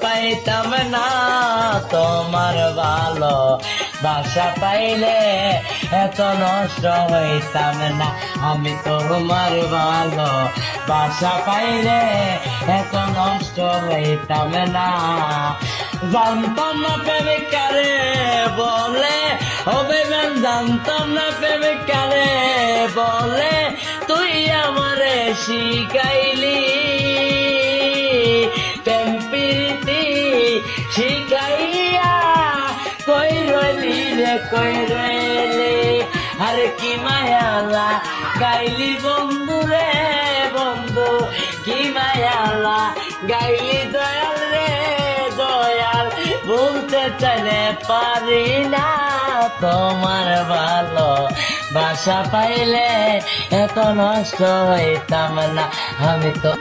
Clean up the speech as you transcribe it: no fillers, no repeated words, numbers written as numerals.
পাইতাম না তোমার ভালো বাসা পাইলে এত নষ্ট হইতাম না আমি তোমার ভালো বাসা পাইলে এত নষ্ট হইতাম না জানতাম না প্রেমিকারে বলে হবে জানতাম না প্রেমিকারে বলে তুই আমারে শিখাইলি প্রেম প্রীতি শিখাইয়া কই রইলি রে কই রইলি আরে কি মায়ালা গাইলি বন্ধু রে বন্ধু কি মায়ালা গাইলি দয়াল রে দয়াল বলতে চাইলে পারি না তোমার ভালো বাসা পাইলে এত নষ্ট হইতাম না আমি তো